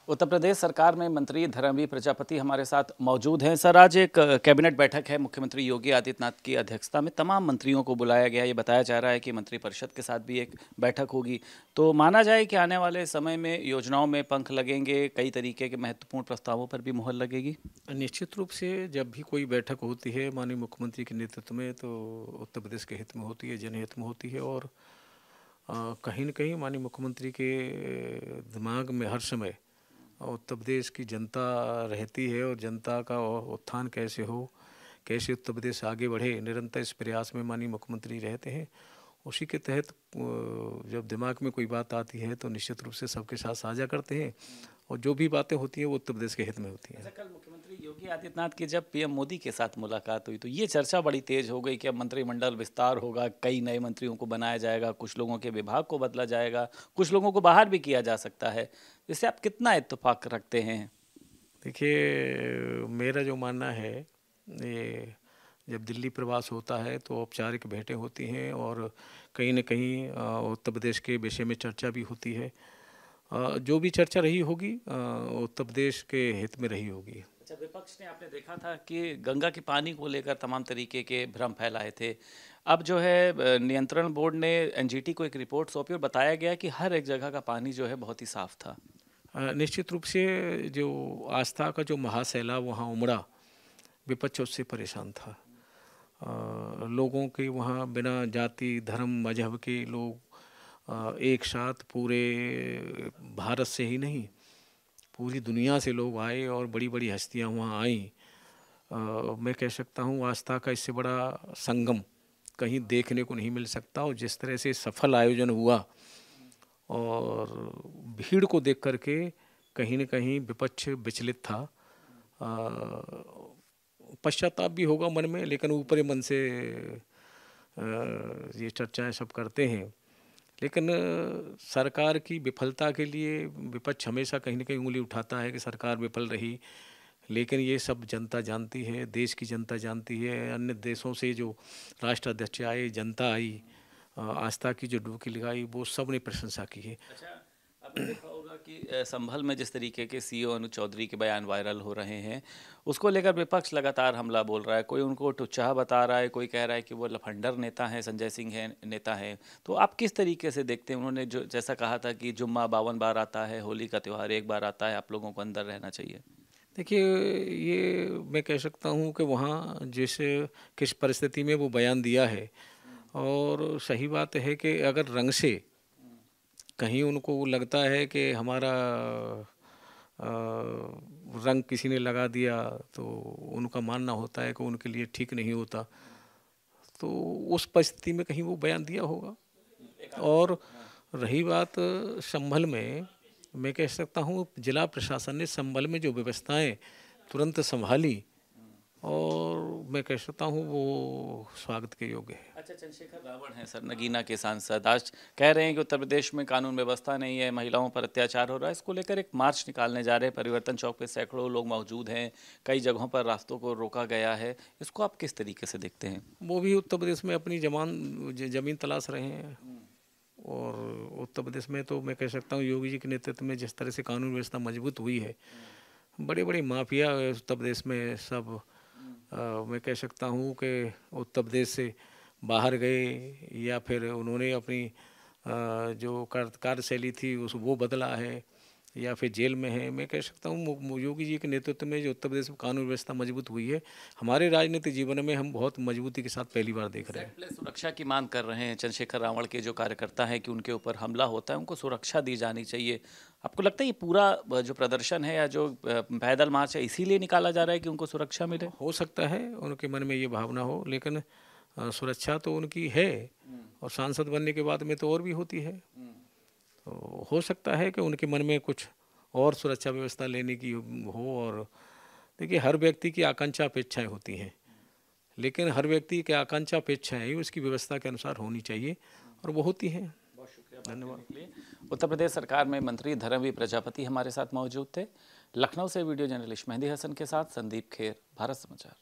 उत्तर प्रदेश सरकार में मंत्री धर्मवीर प्रजापति हमारे साथ मौजूद हैं। सर, आज एक कैबिनेट बैठक है, मुख्यमंत्री योगी आदित्यनाथ की अध्यक्षता में तमाम मंत्रियों को बुलाया गया। ये बताया जा रहा है कि मंत्रिपरिषद के साथ भी एक बैठक होगी, तो माना जाए कि आने वाले समय में योजनाओं में पंख लगेंगे, कई तरीके के महत्वपूर्ण प्रस्तावों पर भी मुहर लगेगी। निश्चित रूप से जब भी कोई बैठक होती है माननीय मुख्यमंत्री के नेतृत्व में, तो उत्तर प्रदेश के हित में होती है, जनहित में होती है। और कहीं न कहीं माननीय मुख्यमंत्री के दिमाग में हर समय उत्तर प्रदेश की जनता रहती है और जनता का उत्थान कैसे हो, कैसे उत्तर प्रदेश आगे बढ़े, निरंतर इस प्रयास में माननीय मुख्यमंत्री रहते हैं। उसी के तहत जब दिमाग में कोई बात आती है तो निश्चित रूप से सबके साथ साझा करते हैं, और जो भी बातें होती हैं वो उत्तर प्रदेश के हित में होती हैं। कल मुख्यमंत्री योगी आदित्यनाथ की जब पीएम मोदी के साथ मुलाकात हुई तो ये चर्चा बड़ी तेज हो गई कि अब मंत्रिमंडल विस्तार होगा, कई नए मंत्रियों को बनाया जाएगा, कुछ लोगों के विभाग को बदला जाएगा, कुछ लोगों को बाहर भी किया जा सकता है। इससे आप कितना इत्तेफाक रखते हैं? देखिए, मेरा जो मानना है, ये जब दिल्ली प्रवास होता है तो औपचारिक भेंटें होती हैं और कहीं न कहीं उत्तर प्रदेश के विषय में चर्चा भी होती है। जो भी चर्चा रही होगी उत्तर प्रदेश के हित में रही होगी। अच्छा, विपक्ष ने, आपने देखा था कि गंगा के पानी को लेकर तमाम तरीके के भ्रम फैलाए थे। अब जो है नियंत्रण बोर्ड ने एनजीटी को एक रिपोर्ट सौंपी और बताया गया कि हर एक जगह का पानी जो है बहुत ही साफ था। निश्चित रूप से जो आस्था का जो महासैलाब वहाँ उमड़ा, विपक्ष उससे परेशान था। लोगों के वहाँ बिना जाति धर्म मजहब के लोग एक साथ पूरे भारत से ही नहीं पूरी दुनिया से लोग आए और बड़ी बड़ी हस्तियाँ वहाँ आईं। मैं कह सकता हूँ आस्था का इससे बड़ा संगम कहीं देखने को नहीं मिल सकता। और जिस तरह से सफल आयोजन हुआ और भीड़ को देख करके कहीं न कहीं विपक्ष विचलित था। पश्चाताप भी होगा मन में, लेकिन ऊपरी मन से ये चर्चाएं सब करते हैं। लेकिन सरकार की विफलता के लिए विपक्ष हमेशा कहीं न कहीं उंगली उठाता है कि सरकार विफल रही, लेकिन ये सब जनता जानती है, देश की जनता जानती है। अन्य देशों से जो राष्ट्राध्यक्ष आए, जनता आई, आस्था की जो डुबकी लगाई, वो सब ने प्रशंसा की है। अच्छा, आपने देखा होगा कि संभल में जिस तरीके के सीईओ अनु चौधरी के बयान वायरल हो रहे हैं, उसको लेकर विपक्ष लगातार हमला बोल रहा है। कोई उनको टुच्चा बता रहा है, कोई कह रहा है कि वो लफंडर नेता हैं, संजय सिंह है नेता हैं। तो आप किस तरीके से देखते हैं? उन्होंने जो जैसा कहा था कि जुम्मा 52 बार आता है, होली का त्यौहार एक बार आता है, आप लोगों को अंदर रहना चाहिए। देखिए, ये मैं कह सकता हूँ कि वहाँ किस परिस्थिति में वो बयान दिया है, और सही बात है कि अगर रंग से कहीं उनको लगता है कि हमारा रंग किसी ने लगा दिया, तो उनका मानना होता है कि उनके लिए ठीक नहीं होता, तो उस परिस्थिति में कहीं वो बयान दिया होगा। और रही बात संभल में, मैं कह सकता हूँ जिला प्रशासन ने संभल में जो व्यवस्थाएं तुरंत संभाली, और मैं कह सकता हूँ वो स्वागत के योग्य है। अच्छा, चंद्रशेखर रावण है सर, नगीना के सांसद, आज कह रहे हैं कि उत्तर प्रदेश में कानून व्यवस्था नहीं है, महिलाओं पर अत्याचार हो रहा है। इसको लेकर एक मार्च निकालने जा रहे हैं। परिवर्तन चौक पे सैकड़ों लोग मौजूद हैं, कई जगहों पर रास्तों को रोका गया है। इसको आप किस तरीके से देखते हैं? वो भी उत्तर प्रदेश में अपनी ज़मीन तलाश रहे हैं। और उत्तर प्रदेश में तो मैं कह सकता हूँ योगी जी के नेतृत्व में जिस तरह से कानून व्यवस्था मजबूत हुई है, बड़े बड़े माफिया उत्तर प्रदेश में सब मैं कह सकता हूँ कि उत्तर प्रदेश से बाहर गए, या फिर उन्होंने अपनी जो कार्यशैली थी उस वो बदला है, या फिर जेल में है। मैं कह सकता हूँ योगी जी के नेतृत्व में जो उत्तर प्रदेश में कानून व्यवस्था मजबूत हुई है, हमारे राजनीतिक जीवन में हम बहुत मजबूती के साथ पहली बार देख रहे हैं। सुरक्षा की मांग कर रहे हैं चंद्रशेखर रावण के जो कार्यकर्ता हैं कि उनके ऊपर हमला होता है, उनको सुरक्षा दी जानी चाहिए। आपको लगता है ये पूरा जो प्रदर्शन है या जो पैदल मार्च है इसीलिए निकाला जा रहा है कि उनको सुरक्षा मिले? हो सकता है उनके मन में ये भावना हो, लेकिन सुरक्षा तो उनकी है, और सांसद बनने के बाद में तो और भी होती है। तो हो सकता है कि उनके मन में कुछ और सुरक्षा व्यवस्था लेने की हो। और देखिए, हर व्यक्ति की आकांक्षा अपेक्षाएं होती हैं, लेकिन हर व्यक्ति की आकांक्षा अपेक्षाएं ही उसकी व्यवस्था के अनुसार होनी चाहिए, और वो होती हैं। बहुत शुक्रिया, धन्यवाद। उत्तर प्रदेश सरकार में मंत्री धर्मवीर प्रजापति हमारे साथ मौजूद थे। लखनऊ से वीडियो जर्नलिस्ट मेहंदी हसन के साथ संदीप खेर, भारत समाचार।